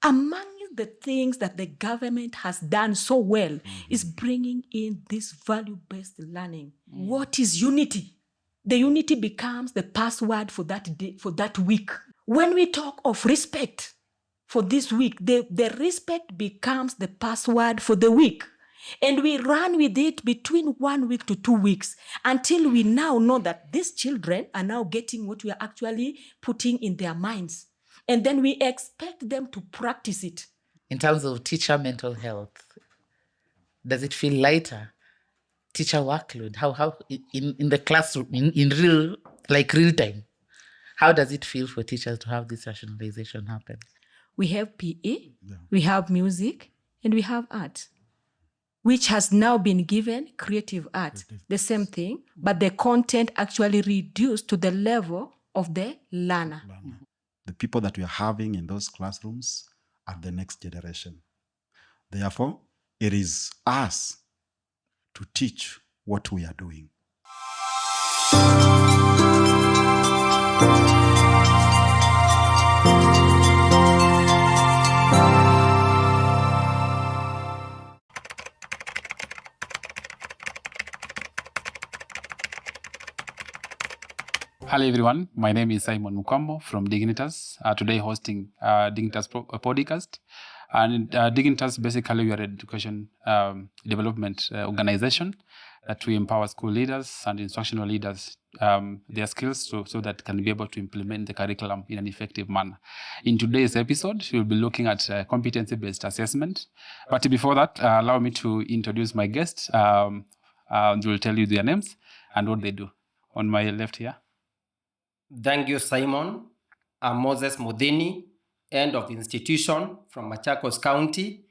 among the things that the government has done so well is bringing in this value-based learning. What is unity? The unity becomes the password for that day, for that week. When we talk of respect for this week, the respect becomes the password for the week. And we run with it between 1 week to 2 weeks until we now know that these children are now getting what we are actually putting in their minds. And then we expect them to practice it. In terms of teacher mental health, does it feel lighter? Teacher workload, how in the classroom, in real time, how does it feel for teachers to have this rationalization happen? We have PE, we have music, and we have art, which has now been given creative art. The same thing, but the content actually reduced to the level of the learner. The people that we are having in those classrooms are the next generation. Therefore, it is us to teach what we are doing. Hello everyone, my name is Simon Mukambo from Dignitas. Today hosting Dignitas podcast. And Dignitas, basically we are an education development organization that we empower school leaders and instructional leaders their skills so that can be able to implement the curriculum in an effective manner. In today's episode, we'll be looking at competency-based assessment. But before that, allow me to introduce my guests. We'll tell you their names and what they do. On my left here. Thank you, Simon. I'm Moses Mudhini, end of institution from Machakos County.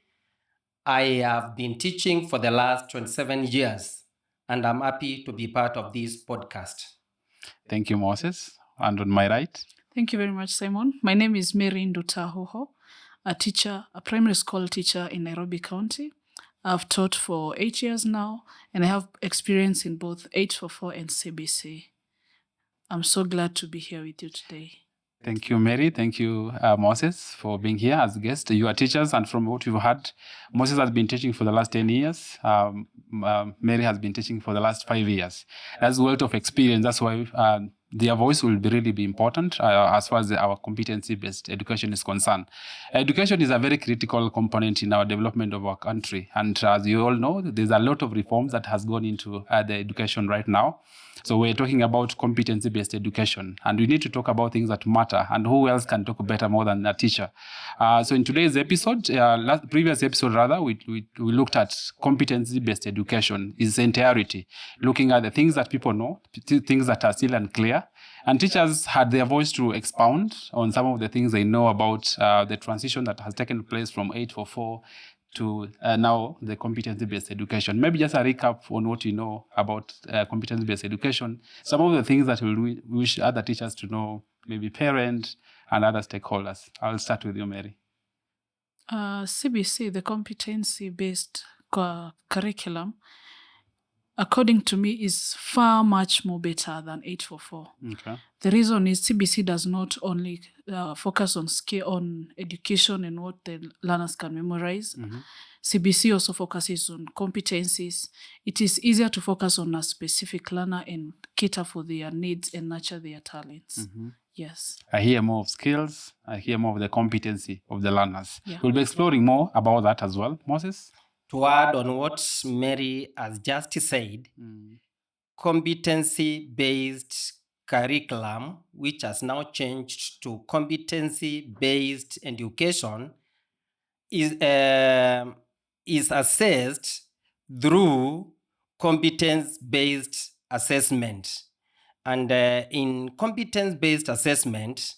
I have been teaching for the last 27 years, and I'm happy to be part of this podcast. Thank you, Moses. And on my right. Thank you very much, Simon. My name is Mary Ndutahoho, a primary school teacher in Nairobi County. I've taught for 8 years now, and I have experience in both 844 and CBC. I'm so glad to be here with you today. Thank you, Mary. Thank you, Moses, for being here as a guest. You are teachers, and from what we've heard, Moses has been teaching for the last 10 years. Mary has been teaching for the last 5 years. That's a wealth of experience. That's why their voice will really be important as far as our competency-based education is concerned. Education is a very critical component in our development of our country. And as you all know, there's a lot of reforms that has gone into the education right now. So we're talking about competency-based education, and we need to talk about things that matter, and who else can talk better more than a teacher. So in today's episode, previous episode rather, we looked at competency-based education in its entirety, looking at the things that people know, things that are still unclear, and teachers had their voice to expound on some of the things they know about the transition that has taken place from 844 to now the competency-based education. Maybe just a recap on what you know about competency-based education, some of the things that we wish other teachers to know, maybe parents and other stakeholders. I'll start with you, Mary. CBC, the competency-based curriculum, according to me, is far much more better than 844. Okay. The reason is CBC does not only focus on education and what the learners can memorize. Mm-hmm. CBC also focuses on competencies. It is easier to focus on a specific learner and cater for their needs and nurture their talents. Mm-hmm. Yes. I hear more of skills. I hear more of the competency of the learners. Yeah. We'll be exploring more about that as well. Moses? To add on what Mary has just said, competency-based curriculum, which has now changed to competency-based education, is assessed through competence-based assessment. And in competence-based assessment,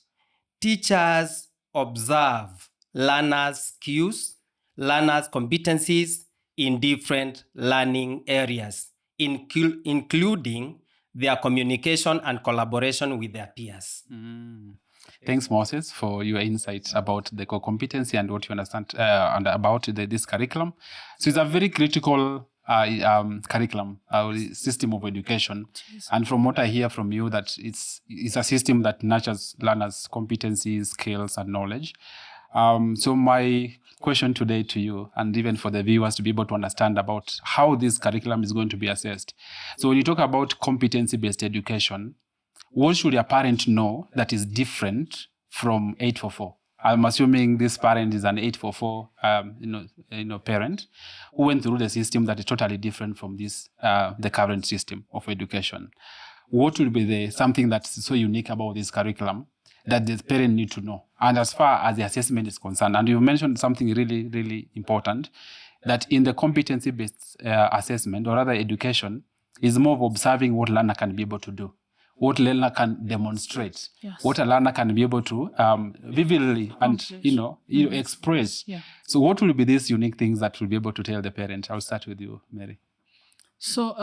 teachers observe learners' skills, learners' competencies in different learning areas, including their communication and collaboration with their peers. Thanks, Moses, for your insights about the core competency and what you understand and about this curriculum. So it's a very critical curriculum, system of education. And from what I hear from you, that it's a system that nurtures learners' competencies, skills, and knowledge. So my question today to you, and even for the viewers to be able to understand about how this curriculum is going to be assessed. So when you talk about competency-based education, what should a parent know that is different from 844? I'm assuming this parent is an 844 parent who went through the system that is totally different from this the current system of education. What will be something that's so unique about this curriculum that the parent need to know? And as far as the assessment is concerned, and you mentioned something really, really important, that in the competency-based assessment, or rather education, is more of observing what learner can be able to do, what learner can demonstrate, Yes. what a learner can be able to vividly and express. Yeah. So what will be these unique things that will be able to tell the parent? I'll start with you, Mary. So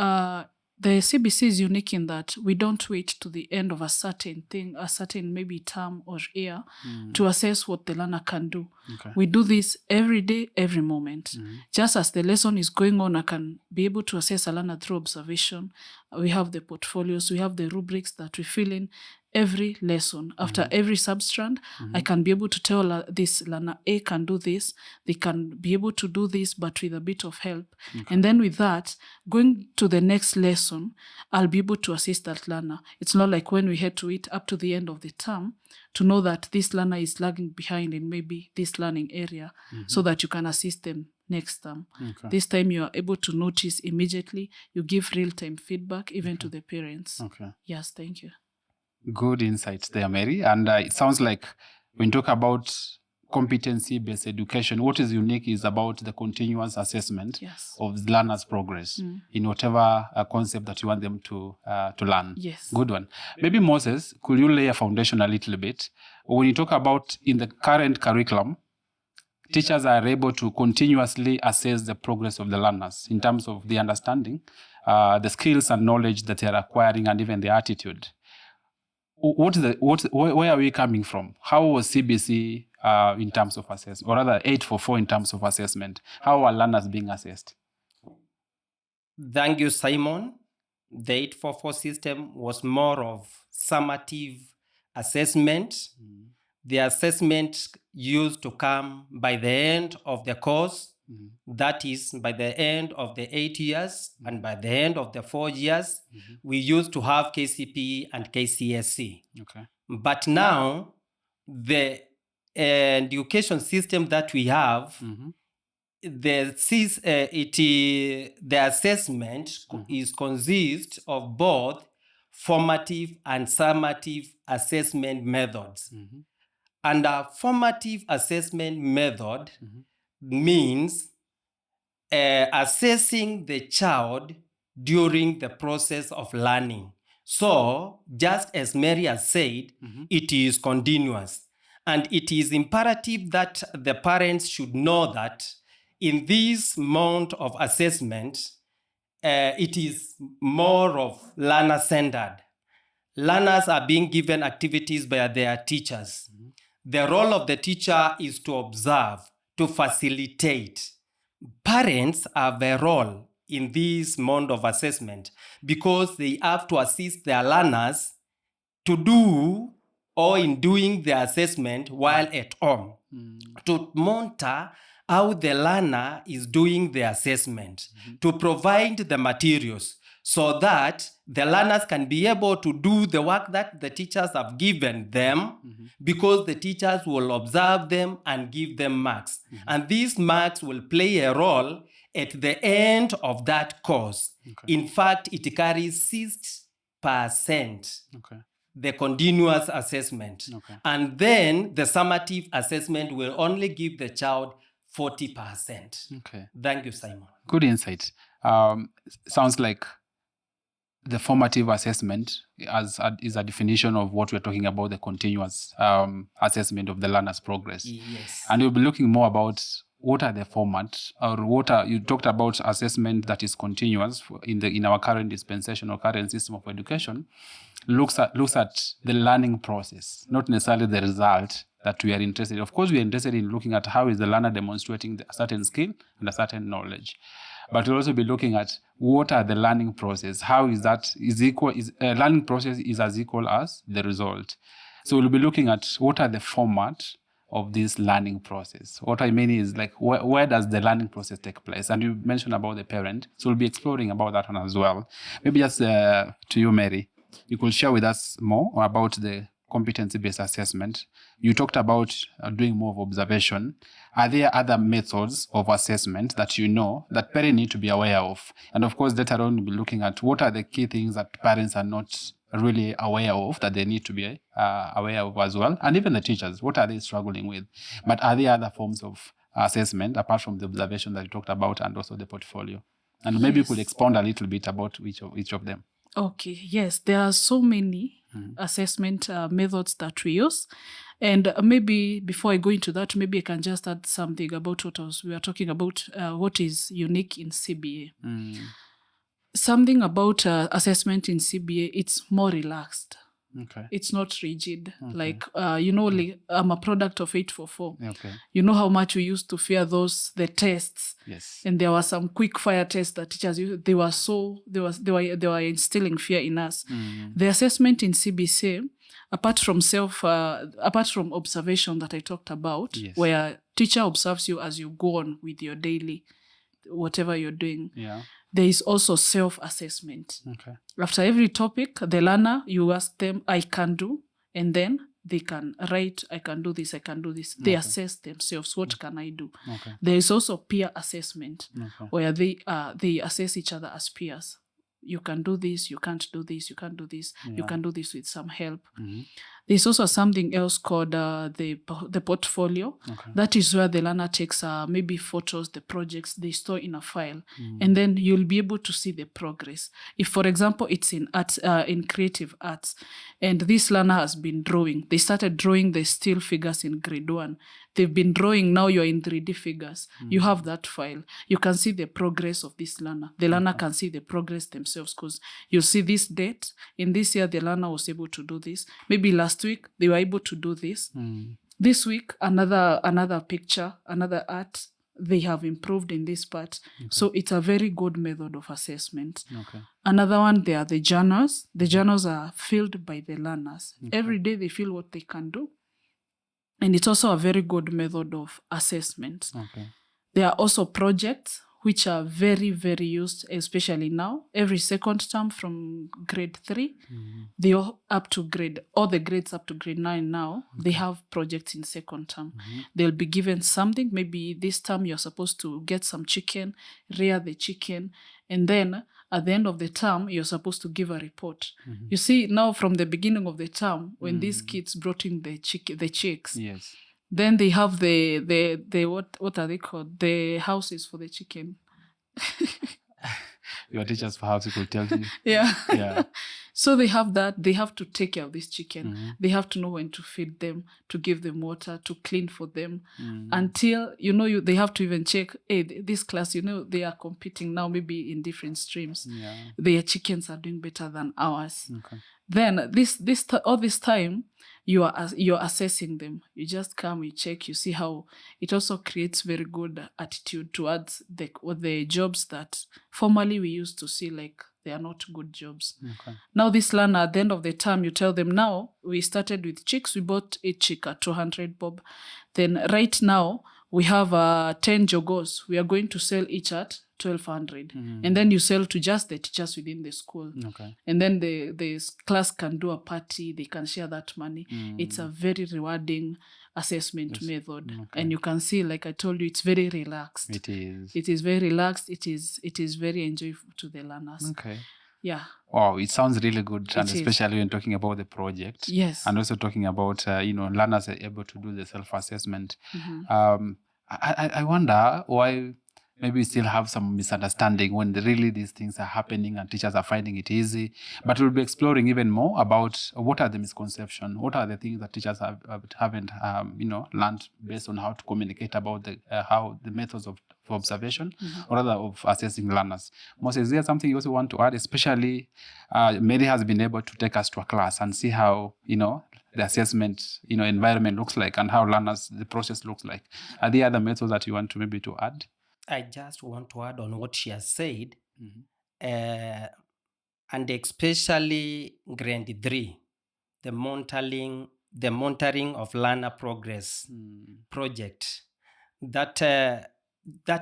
the CBC is unique in that we don't wait to the end of a certain thing, a certain maybe term or year to assess what the learner can do. Okay. We do this every day, every moment. Just as the lesson is going on, I can be able to assess a learner through observation. We have the portfolios, we have the rubrics that we fill in every lesson. After every substrand, I can be able to tell this learner A can do this, they can be able to do this, but with a bit of help. And then with that, going to the next lesson, I'll be able to assist that learner. It's not like when we head to it up to the end of the term to know that this learner is lagging behind in maybe this learning area, so that you can assist them next term. Okay. This time you are able to notice immediately, you give real-time feedback even to the parents. Okay. Yes, thank you. Good insights there, Mary. And it sounds like when you talk about competency-based education, what is unique is about the continuous assessment Yes. of learners' progress in whatever concept that you want them to learn. Yes. Good one. Maybe Moses, could you lay a foundation a little bit? When you talk about in the current curriculum, teachers are able to continuously assess the progress of the learners in terms of the understanding, the skills and knowledge that they are acquiring, and even the attitude. Where are we coming from? How was CBC in terms of assessment, or rather 844 in terms of assessment? How are learners being assessed? Thank you, Simon. The 844 system was more of summative assessment. The assessment used to come by the end of the course, that is, by the end of the 8 years and by the end of the 4 years, we used to have KCPE and KCSE. Okay. But now, the education system that we have, the assessment is consist of both formative and summative assessment methods. And a formative assessment method means assessing the child during the process of learning. So, just as Mary has said, it is continuous. And it is imperative that the parents should know that in this mode of assessment, it is more of learner-centered. Learners are being given activities by their teachers. The role of the teacher is to observe, to facilitate. Parents have a role in this mode of assessment because they have to assist their learners to do or in doing the assessment while at home, to monitor how the learner is doing the assessment, to provide the materials so that the learners can be able to do the work that the teachers have given them, because the teachers will observe them and give them marks. And these marks will play a role at the end of that course. In fact, it carries 6%. The continuous assessment. And then the summative assessment will only give the child 40%. Thank you, Simon. Good insight. Sounds like the formative assessment is a definition of what we're talking about, the continuous assessment of the learner's progress. Yes. And we'll be looking more about what are the formats, or you talked about assessment that is continuous in our current dispensation or current system of education, looks at the learning process, not necessarily the result that we are interested in. Of course, we are interested in looking at how is the learner demonstrating a certain skill and a certain knowledge. But we'll also be looking at what are the learning process. How is that learning process is as equal as the result. So we'll be looking at what are the format of this learning process. What I mean is like where does the learning process take place? And you mentioned about the parent, so we'll be exploring about that one as well. Maybe just to you, Mary, you could share with us more about the competency-based assessment. You talked about doing more of observation. Are there other methods of assessment that you know that parents need to be aware of? And of course, later on, we'll be looking at what are the key things that parents are not really aware of that they need to be aware of as well. And even the teachers, what are they struggling with? But are there other forms of assessment apart from the observation that you talked about and also the portfolio? And maybe you could expound a little bit about each of them. Okay, yes, there are so many assessment methods that we use. And maybe before I go into that, maybe I can just add something about what we were talking about, what is unique in CBA. Something about assessment in CBA, it's more relaxed. Okay. It's not rigid. Okay. Like, like, I'm a product of 844. Okay. You know how much we used to fear the tests. Yes. And there were some quick fire tests that teachers used. They were instilling fear in us. The assessment in CBC, apart from observation that I talked about, yes. where teacher observes you as you go on with your daily, whatever you're doing. Yeah. There is also self-assessment. Okay. After every topic, the learner, you ask them, I can do, and then they can write, I can do this, I can do this. They assess themselves, what can I do? Okay. There is also peer assessment, Okay. where they assess each other as peers. You can do this, you can't do this, you can't do this, you can do this with some help. There's also something else called the portfolio. Okay. That is where the learner takes maybe photos, the projects they store in a file, and then you'll be able to see the progress. If, for example, it's in arts, in creative arts, and this learner has been drawing. They started drawing the still figures in grade 1. They've been drawing, now you're in 3D figures. You have that file. You can see the progress of this learner. The learner can see the progress themselves because you'll see this date. In this year, the learner was able to do this. Maybe last week, they were able to do this. This week, another picture, another art, they have improved in this part. Okay. So it's a very good method of assessment. Okay. Another one, they are the journals. The journals are filled by the learners. Okay. Every day they feel what they can do. And it's also a very good method of assessment. Okay. There are also projects which are very, very used, especially now. Every second term from grade 3, they are up to all the grades up to grade 9 now, they have projects in second term. They'll be given something. Maybe this term you're supposed to get some chicken, rear the chicken, and then at the end of the term, you're supposed to give a report. You see, now from the beginning of the term, when these kids brought in the chicks, yes. Then they have the what are they called? The houses for the chicken. Your teachers for house could tell you. Yeah. So they have that. They have to take care of this chicken. They have to know when to feed them, to give them water, to clean for them. Until, they have to even check, hey, this class, they are competing now maybe in different streams. Yeah. Their chickens are doing better than ours. Okay. Then all this time, you're assessing them. You just come, you check, you see how it also creates very good attitude towards the jobs that formerly we used to see like they are not good jobs. Okay. Now this learner, at the end of the term, you tell them, now we started with chicks, we bought a chick at 200 bob. Then right now we have 10 jogos. We are going to sell each at 1,200. And then you sell to just the teachers within the school. Okay. And then the class can do a party, they can share that money. It's a very rewarding assessment method. Okay. And you can see, like I told you, it's very relaxed. It is. It is very relaxed. It is very enjoyable to the learners. Okay. Yeah. Wow, it sounds really good, and especially when talking about the project. Yes. And also talking about, learners are able to do the self-assessment. I wonder why maybe we still have some misunderstanding when really these things are happening and teachers are finding it easy. But we'll be exploring even more about what are the misconceptions, what are the things that teachers haven't learned based on how to communicate about how the methods of observation or rather of assessing learners. Moses, is there something you also want to add? Especially, Mary has been able to take us to a class and see how, the assessment, environment looks like and how learners, the process looks like. Are there other methods that you want to maybe to add? I just want to add on what she has said, and especially grade 3, the modeling the monitoring of learner progress project that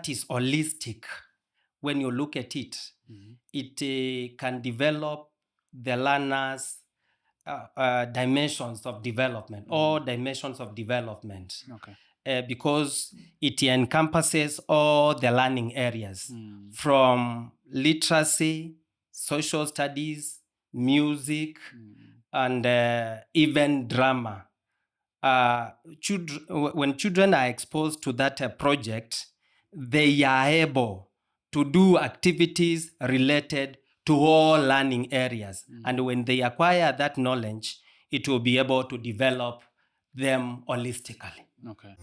is holistic. When you look at it, it can develop the learner's dimensions of development, all dimensions of development. Okay. Because it encompasses all the learning areas from literacy, social studies, music, and even drama. When children are exposed to that project, they are able to do activities related to all learning areas. And when they acquire that knowledge, it will be able to develop them holistically. Okay.